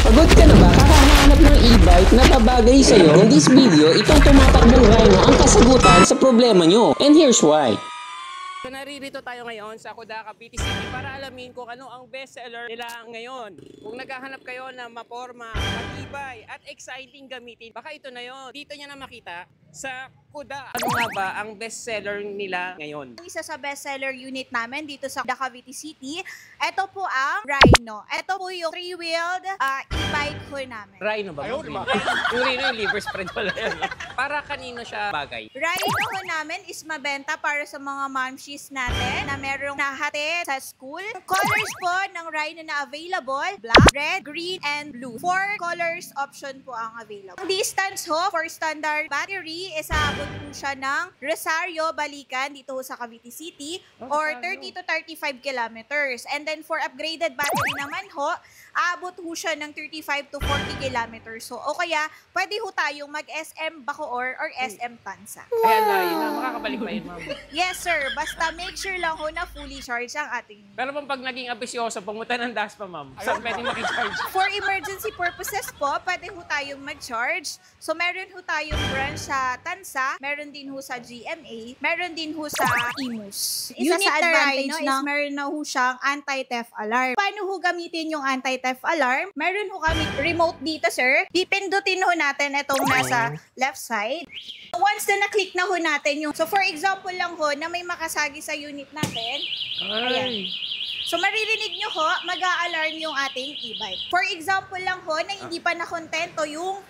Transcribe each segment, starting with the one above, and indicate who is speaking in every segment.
Speaker 1: Pagod ka na ba kakahanap ng e-bike na babagay sa'yo? In this video, itong tumatakbong Rhino ang kasagutan sa problema nyo. And here's why.
Speaker 2: So naririto tayo ngayon sa Kuda, Cavite City para alamin kung ano ang bestseller nila ngayon. Kung naghahanap kayo ng maporma, matibay at exciting gamitin, baka ito na yon. Dito nyo na makita sa Kuda. Ano nga ba ang bestseller nila ngayon?
Speaker 3: Isa sa bestseller unit namin dito sa Kuda, Cavite City, ito po ang Rhino. Ito po yung 3-wheeled e-bike ho namin.
Speaker 2: Rhino ba? Yung Rhino yung liver spread pala yan. Para kanino siya bagay?
Speaker 3: Rhino ho namin is mabenta para sa mga momshies natin na merong nahati sa school. Colors po ng Rhino na available, black, red, green, and blue. 4 colors option po ang available. Ang distance ho for standard battery is aabot po siya ng Rosario, Balican, dito ho sa Cavite City, or 30 to 35 kilometers. And then for upgraded battery naman ho, aabot ho siya ng 35 to 40 kilometers. So, o kaya, pwede ho tayong mag-SM Bacoor or SM Tansa.
Speaker 2: Kaya layo na, makakabalik pa yun, ma'am.
Speaker 3: Yes, sir. Basta make sure lang ho na fully charged ang ating.
Speaker 2: Pero pag naging ambisyoso, pumunta ng DASPA, ma'am. Saan pwedeng makicharge?
Speaker 3: For emergency purposes po, pwede ho tayong mag-charge. So, meron ho tayong branch sa Tansa, meron din ho sa GMA, meron din ho sa Imus. Isa
Speaker 4: Unit
Speaker 3: sa
Speaker 4: na
Speaker 3: advantage
Speaker 4: Rhino
Speaker 3: is meron na ho siyang anti-theft alarm. Paano ho gamitin yung anti-theft alarm? Meron ho kami remote dito, sir. Pipindutin ho natin itong nasa left side. Once na na-click na ho natin yung... So, for example lang ho, na may makasagi sa unit natin. Ayan. So, maririnig nyo ho, mag-a-alarm yung ating e-bike. For example lang ho, na hindi pa nakontento yung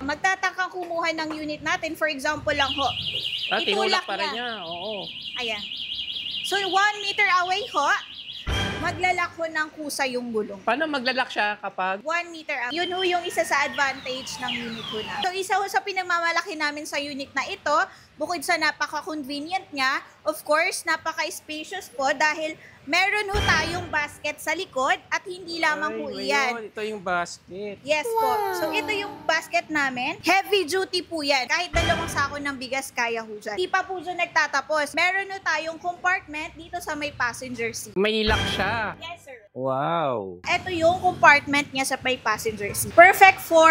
Speaker 3: magtatangkang kumuha ng unit natin. For example lang ho,
Speaker 2: Tinulak pa rin niya. Oo.
Speaker 3: Ayan. So, 1 meter away ho, maglalak ho ng kusa yung gulong.
Speaker 2: Paano maglalak siya kapag
Speaker 3: 1 meter away. Yun ho yung isa sa advantage ng unit ho na. So, isa ho sa pinagmamalaki namin sa unit na ito, bukod sa napaka-convenient niya, of course, napaka-spacious po dahil meron ho tayong basket sa likod at hindi lamang po iyan.
Speaker 2: Ito yung basket.
Speaker 3: Yes po. So, ito yung basket namin. Heavy duty po yan. Kahit 2 sako ng bigas, kaya ho dyan. Di pa po dyan nagtatapos. Meron ho tayong compartment dito sa may passenger seat.
Speaker 2: May lock siya.
Speaker 3: Yes, sir.
Speaker 2: Wow.
Speaker 3: Ito yung compartment niya sa may passenger seat. Perfect for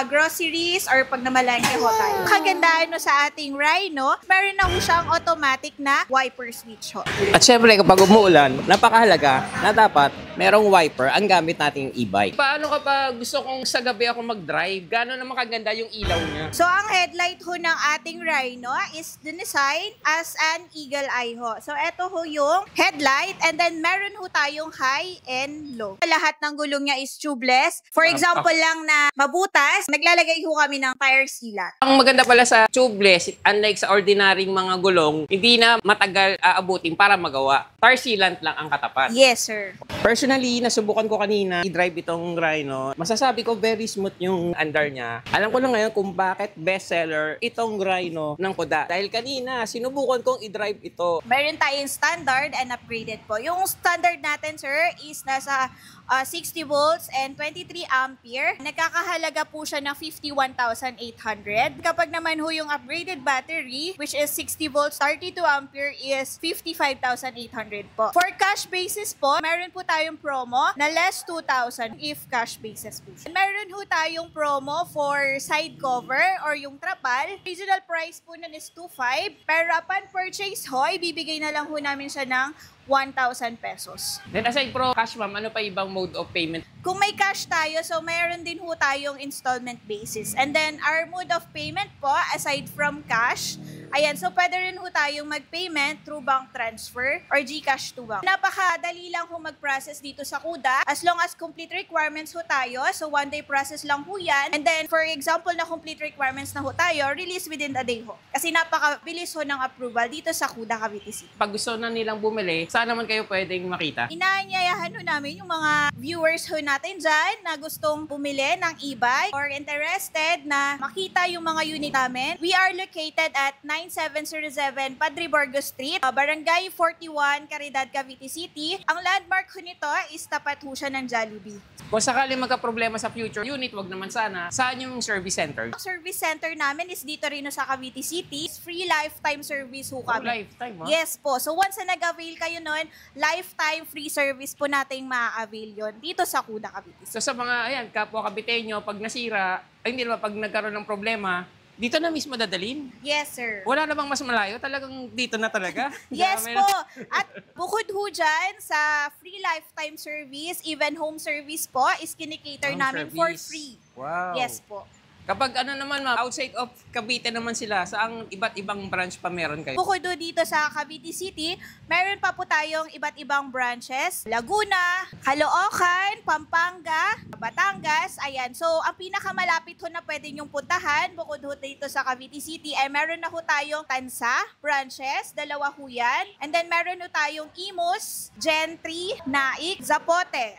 Speaker 3: groceries or pag namalengke ho tayo. Kagandahan no sa ating Rhino, meron na ho siyang automatic na wiper switch ho.
Speaker 2: At syempre kapag umuulan, napakahalaga na dapat merong wiper ang gamit nating e-bike. Paano kapag gusto kong sa gabi ako mag-drive? Gano'n naman kaganda yung ilaw niya?
Speaker 3: So, ang headlight ho ng ating Rhino is designed as an eagle eye ho. So, ito ho yung headlight and then meron ho tayong high and low. Lahat ng gulong niya is tubeless. For example lang na mabutas, naglalagay ho kami ng tire sealant.
Speaker 2: Ang maganda pala sa tubeless, unlike sa ordinaryong mga gulong, hindi na matagal aabutin para magawa. Tar sealant lang ang katapat.
Speaker 3: Yes, sir.
Speaker 2: Personally, nasubukan ko kanina i-drive itong Rhino. Masasabi ko very smooth yung andar niya. Alam ko lang ngayon kung bakit bestseller itong Rhino ng Kuda. Dahil kanina, sinubukan kong i-drive ito.
Speaker 3: Meron tayong standard and upgraded po. Yung standard natin, sir, is nasa 60 volts and 23 ampere. Nagkakahalaga po siya ng 51,800. Kapag naman ho yung upgraded battery, which is 60 volts, 32 ampere is 55,800 po. For cash basis po, meron po tayong promo na less 2,000 if cash basis po. Meron ho tayong promo for side cover or yung trapal. Original price po nun is 2,500. Pero upon purchase ho, ibibigay na lang ho namin siya ng 1,000 pesos.
Speaker 2: Then aside pro cash, ma'am, ano pa ibang mode of payment?
Speaker 3: Kung may cash tayo, so mayroon din ho tayong installment basis. And then, our mode of payment po, aside from cash, ayan, so pwede rin ho tayong mag-payment through bank transfer or GCash to bank. Napakadali lang ho mag-process dito sa Kuda. As long as complete requirements ho tayo, so 1-day process lang ho yan. And then, for example, na complete requirements na ho tayo, release within a day ho. Kasi napakabilis ho ng approval dito sa Kuda, Cavite City.
Speaker 2: Pag gusto na nilang bumili, saan naman kayo pwedeng makita?
Speaker 3: Inaanyayahan ho namin yung mga viewers ho natin dyan na gustong bumili ng e-bike or interested na makita yung mga unit namin. We are located at 9707 Padre Borgo Street, Barangay 41, Caridad, Cavite City. Ang landmark ho nito is tapat ho siya ng Jollibee.
Speaker 2: Kung sakali magka-problema sa future unit, wag naman sana. Saan yung service center?
Speaker 3: Ang service center namin is dito rin sa Cavite City. Free lifetime service ho
Speaker 2: Oh,
Speaker 3: kami.
Speaker 2: lifetime, ha?
Speaker 3: Yes po. So once na nag-avail kayo nun, lifetime free service po nating ma-avail yun dito sa Kuda, Cavite City.
Speaker 2: So sa mga, ayan, kapwa kabitenyo, pag nasira, ay hindi naman, pag nagkaroon ng problema, dito na mismo dadalhin.
Speaker 3: Yes, sir.
Speaker 2: Wala namang mas malayo, talagang dito na talaga.
Speaker 3: Yes
Speaker 2: Dami
Speaker 3: po.
Speaker 2: na-
Speaker 3: At bukod ho dyan, sa free lifetime service, even home service po, is kinikater
Speaker 2: Home
Speaker 3: namin for
Speaker 2: service.
Speaker 3: free.
Speaker 2: Wow.
Speaker 3: Yes po.
Speaker 2: Kapag ano naman, ma'am, outside of Cavite naman sila, saang iba't ibang branch pa meron kayo?
Speaker 3: Bukod do dito sa Cavite City, meron pa po tayong iba't ibang branches. Laguna, Caloocan, Pampanga, Batangas, ayan. So, ang pinakamalapit ho na pwede nyong puntahan, bukod ho dito sa Cavite City, ay meron na ho tayong Tansa branches, 2 ho yan. And then meron ho tayong Imus, Gentry, Naik, Zapote.